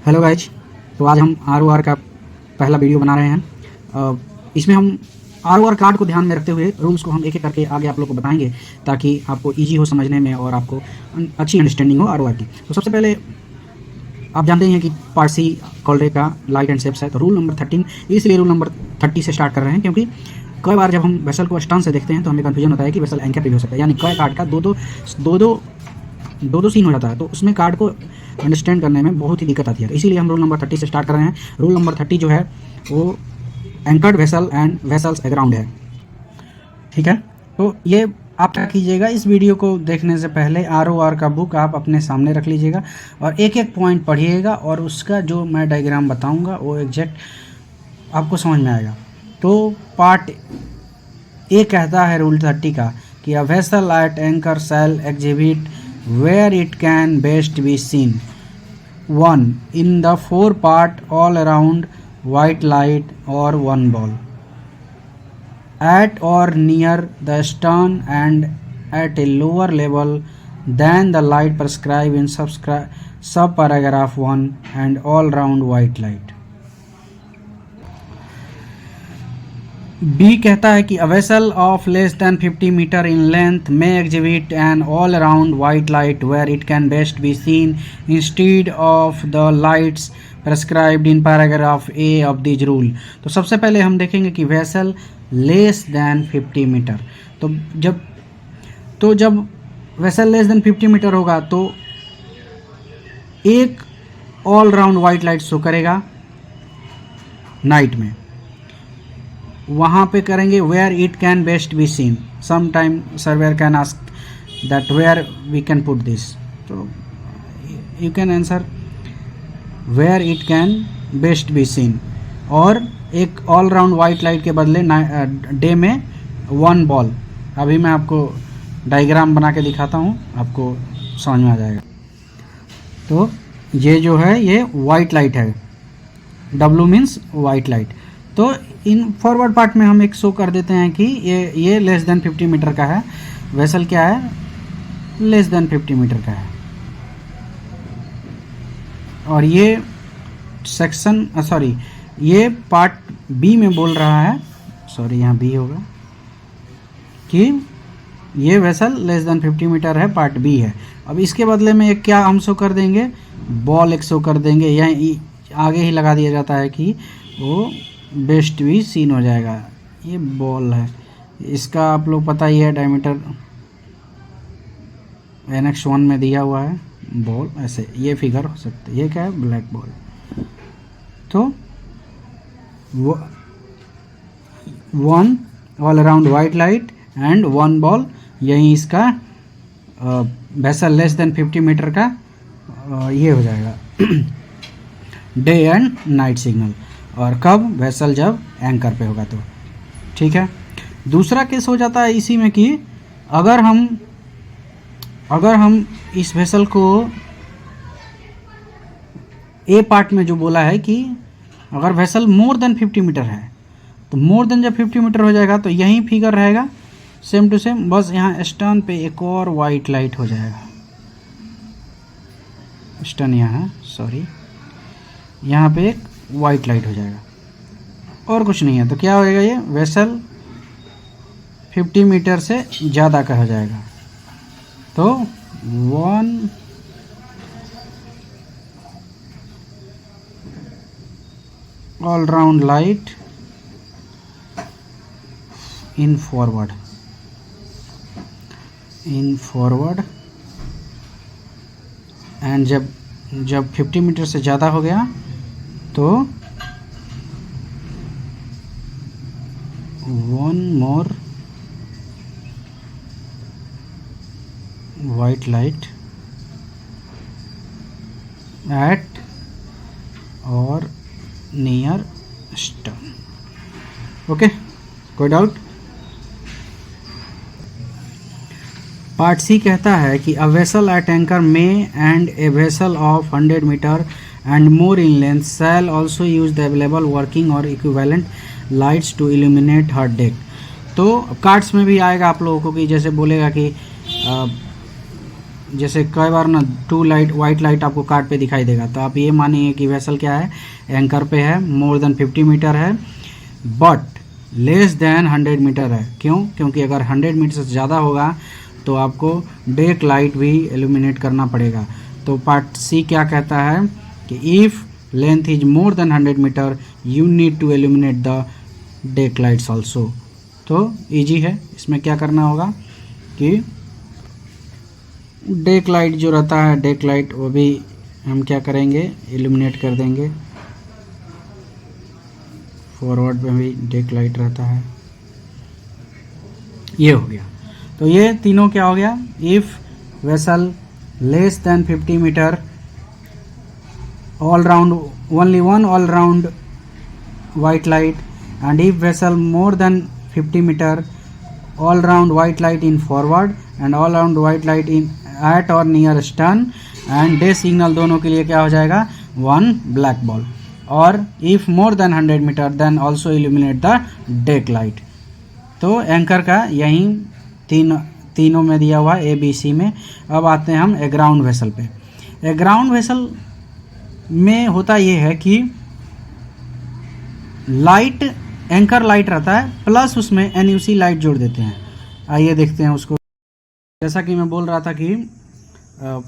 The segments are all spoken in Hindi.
Hello guys. तो आज हम आर का पहला वीडियो बना रहे हैं। इसमें हम आर कार्ड को ध्यान में रखते हुए रूल्स को हम एक एक करके आगे आप लोग को बताएंगे ताकि आपको इजी हो समझने में और आपको अच्छी अंडरस्टैंडिंग हो आर की। तो सबसे पहले आप जानते हैं कि पारसी कॉलरे का लाइट एंड शेप्स है। तो रूल नंबर 13, इसलिए रूल नंबर 30 से स्टार्ट कर रहे हैं क्योंकि कई बार जब हम वेसल को स्टर्न से देखते हैं तो हमें कन्फ्यूजन होता है कि वेसल एंकर पे भी हो सकता है, यानी कई कार्ड का दो सीन हो जाता है। तो उसमें कार्ड को अंडरस्टैंड करने में बहुत ही दिक्कत आती है। तो इसीलिए हम रूल नंबर 30 से स्टार्ट कर रहे हैं। रूल नंबर 30 जो है वो anchored vessel and vessels aground है, ठीक है। तो ये आप क्या कीजिएगा, इस वीडियो को देखने से पहले आर का बुक आप अपने सामने रख लीजिएगा और एक एक पॉइंट पढ़िएगा और उसका जो मैं डायग्राम बताऊंगा वो एग्जैक्ट आपको समझ में आएगा। तो पार्ट ए कहता है रूल 30 का कि a vessel at anchor shall exhibit where it can best be seen. 1. In the forepart all around white light or one ball. At or near the stern and at a lower level than the light prescribed in subparagraph 1 and all round white light. B कहता है कि a vessel of less than 50 metre in length may exhibit an all around white light where it can best be seen instead of the lights prescribed in paragraph A of this rule. तो सबसे पहले हम देखेंगे कि वेसल लेस दैन 50 मीटर। तो जब वेसल लेस दैन 50 मीटर होगा तो एक all round white light show करेगा नाइट में, वहाँ पे करेंगे where it can best be seen. Some time surveyor can ask that where we can put this, तो you can answer where it can best be seen. और एक ऑल राउंड वाइट लाइट के बदले डे में वन बॉल। अभी मैं आपको डायग्राम बना के दिखाता हूँ, आपको समझ में आ जाएगा। तो ये जो है ये वाइट लाइट है, W मीन्स वाइट लाइट। तो इन फॉरवर्ड पार्ट में हम एक शो कर देते हैं कि ये लेस देन 50 मीटर का है, वेसल क्या है, लेस देन 50 मीटर का है। और ये सेक्शन ये पार्ट बी में बोल रहा है, यहाँ बी होगा कि ये वेसल लेस देन 50 मीटर है, पार्ट बी है। अब इसके बदले में एक क्या हम शो कर देंगे, बॉल एक शो कर देंगे। यहाँ आगे ही लगा दिया जाता है कि वो बेस्ट भी सीन हो जाएगा। ये बॉल है, इसका आप लोग पता ही है, डायमीटर NX1 में दिया हुआ है। बॉल ऐसे ये फिगर हो सकता है। ये क्या है, ब्लैक बॉल। तो one all around white light and one ball, यही इसका वेसल लेस देन 50 मीटर का ये हो जाएगा डे एंड नाइट सिग्नल। और कब, वेसल जब एंकर पे होगा तो, ठीक है। दूसरा केस हो जाता है इसी में कि अगर हम इस वेसल को ए पार्ट में जो बोला है कि अगर वेसल मोर देन 50 मीटर है तो मोर देन जब 50 मीटर हो जाएगा तो यही फिगर रहेगा सेम टू सेम, बस यहाँ स्टर्न पे एक और वाइट लाइट हो जाएगा। स्टर्न यहाँ है, यहाँ पे एक वाइट लाइट हो जाएगा और कुछ नहीं है। तो क्या होएगा, ये वेसल 50 मीटर से ज़्यादा का हो जाएगा। तो one all round light in forward and जब 50 मीटर से ज़्यादा हो गया तो one more white light at or near stern. Okay, कोई डाउट? पार्ट सी कहता है कि a vessel at anchor may and a vessel of 100 metre and more in length shall also use the available working or equivalent lights to illuminate her deck। तो कार्ड्स में भी आएगा आप लोगों को कि जैसे बोलेगा कि जैसे कई बार ना टू लाइट वाइट लाइट आपको कार्ड पे दिखाई देगा, तो आप ये मानिए कि वेसल क्या है, एंकर पे है, मोर देन 50 मीटर है, बट लेस देन 100 मीटर है। क्यों? क्योंकि अगर 100 मीटर से ज़्यादा होगा तो आपको डेक लाइट भी एल्यूमिनेट करना पड़ेगा। तो पार्ट सी क्या कहता है कि if length is more then 100 metre you need to illuminate the deck lights also. तो ईजी है, इसमें क्या करना होगा कि डेक लाइट जो रहता है, डेक लाइट वो भी हम क्या करेंगे, इल्यूमिनेट कर देंगे। फॉरवर्ड में भी डेक लाइट रहता है। ये हो गया। तो ये तीनों क्या हो गया, if vessel less then 50 metre all round only one all round white light, and if vessel more than 50 meter all round white light in forward and all round white light in at or near stern and day signal, दोनों के लिए क्या हो जाएगा, one black ball। और if more than 100 meter then also illuminate the deck light। तो एंकर का यही तीनों में दिया हुआ ए बी सी में। अब आते हैं हम एग्राउंड वेसल पे। एग्राउंड वेसल में होता ये है कि लाइट एंकर लाइट रहता है प्लस उसमें एनयूसी लाइट जोड़ देते हैं। आइए देखते हैं उसको। जैसा कि मैं बोल रहा था कि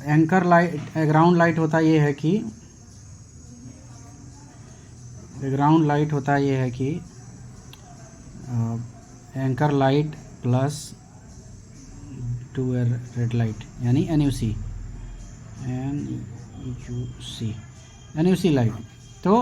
एंकर लाइट ग्राउंड लाइट होता ये है कि ग्राउंड लाइट होता ये है कि anchor light plus two red light यानी एनयूसी लाइट। तो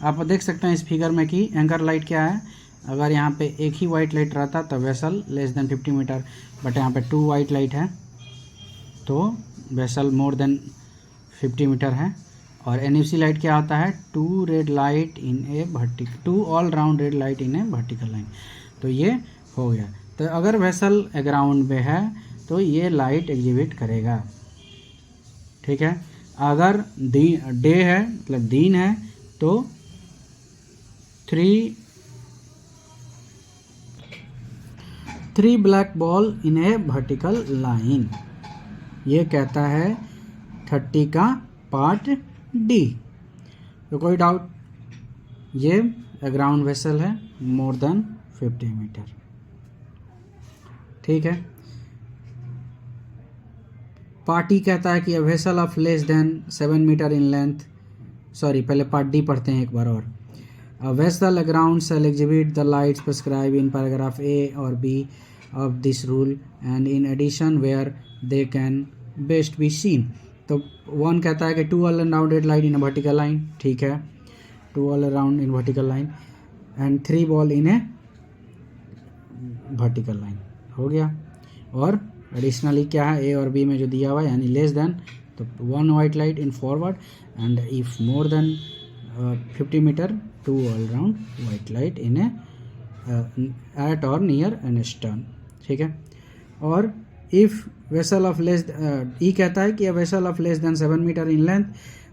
आप देख सकते हैं इस फिगर में कि एंकर लाइट क्या है। अगर यहाँ पे एक ही वाइट लाइट रहता तो vessel less then 50 metre, but यहाँ पे 2 वाइट लाइट है तो वेसल मोर देन 50 मीटर है। और एनयूसी लाइट क्या होता है, 2 red light in a vertical, 2 all round red light in a vertical line. तो ये हो गया। तो अगर वेसल ग्राउंड में है तो ये लाइट एग्जिबिट करेगा, ठीक है। अगर डे है मतलब दिन है तो 3 black ball in a vertical line. ये कहता है 30 का पार्ट डी। तो कोई डाउट, ये ग्राउंड वेसल है मोर देन 50 मीटर, ठीक है। पार्ट ई कहता है कि a vessel of less then 7 metre in length, sorry पहले पार्ट डी पढ़ते हैं एक बार और। A vessel aground shall exhibit the lights prescribed in paragraph A or B of this rule and in addition where they can best be seen। तो 1 कहता है कि 2 all around red light in a vertical line, ठीक है, 2 all around in vertical line and 3 ball in a vertical line, हो गया। और एडिशनली क्या है, ए और बी में जो दिया हुआ है यानी लेस देन, तो 1 white light in forward and if more than 50 metre 2 all round white light in a at or near an stern, ठीक है। और इफ़ वेसल ऑफ लेस ई कहता है कि vessel of less then 7 metre in length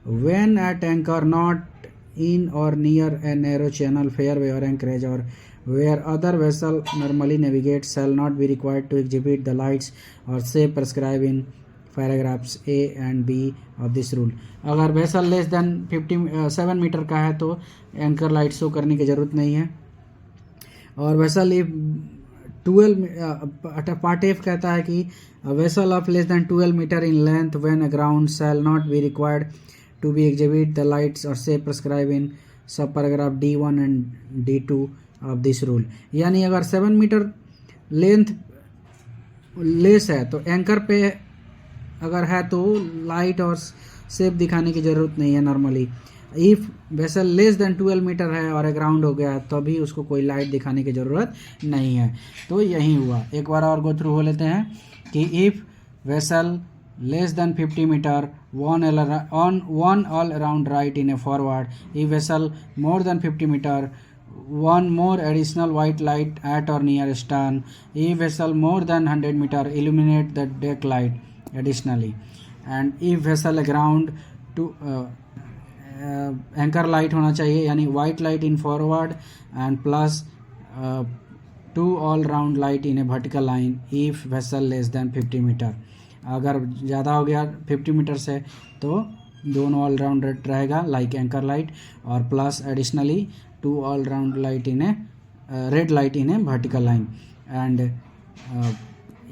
when at anchor not in or near a narrow channel fairway or anchorage or where other vessel normally navigate shall not be required to exhibit the lights or say prescribed in paragraphs A and B of this rule. अगर वेसल लेस देन 7 मीटर का है तो एंकर लाइट शो करने की ज़रूरत नहीं है। और वेसल इफ 12 पार्ट एफ कहता है कि vessel of less then 12 metre in length when ground shall not be required to be exhibit the lights or से prescribe in sub paragraph D1 and D2 of this rule. यानी अगर 7 मीटर लेंथ लेस है तो एंकर पे अगर है तो लाइट और शेप दिखाने की ज़रूरत नहीं है normally. If vessel less then 12 metre है और ग्राउंड हो गया तो भी उसको कोई लाइट दिखाने की ज़रूरत नहीं है। तो यही हुआ। एक बार और गो थ्रू हो लेते हैं कि if vessel less then 50 metre one all around right in a forward, if vessel more then 50 metre one more additional white light at or near stern, if vessel more than 100 meter illuminate the deck light additionally, and if vessel aground to anchor light होना चाहिए यानी white light in forward and plus 2 all round light in a vertical line if vessel less than 50 meter अगर ज़्यादा हो गया 50 मीटर से तो दोनों ऑल राउंड रहेगा लाइक एंकर लाइट, और plus additionally 2 all round light in a red light in a vertical line. And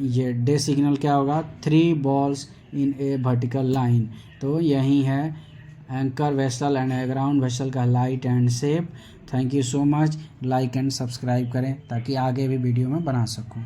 ये डे सिग्नल क्या होगा, 3 balls in a vertical line. तो यही है anchor vessel and ground vessel का light and shape. Thank you so much. Like and subscribe करें ताकि आगे भी वीडियो में बना सकूं।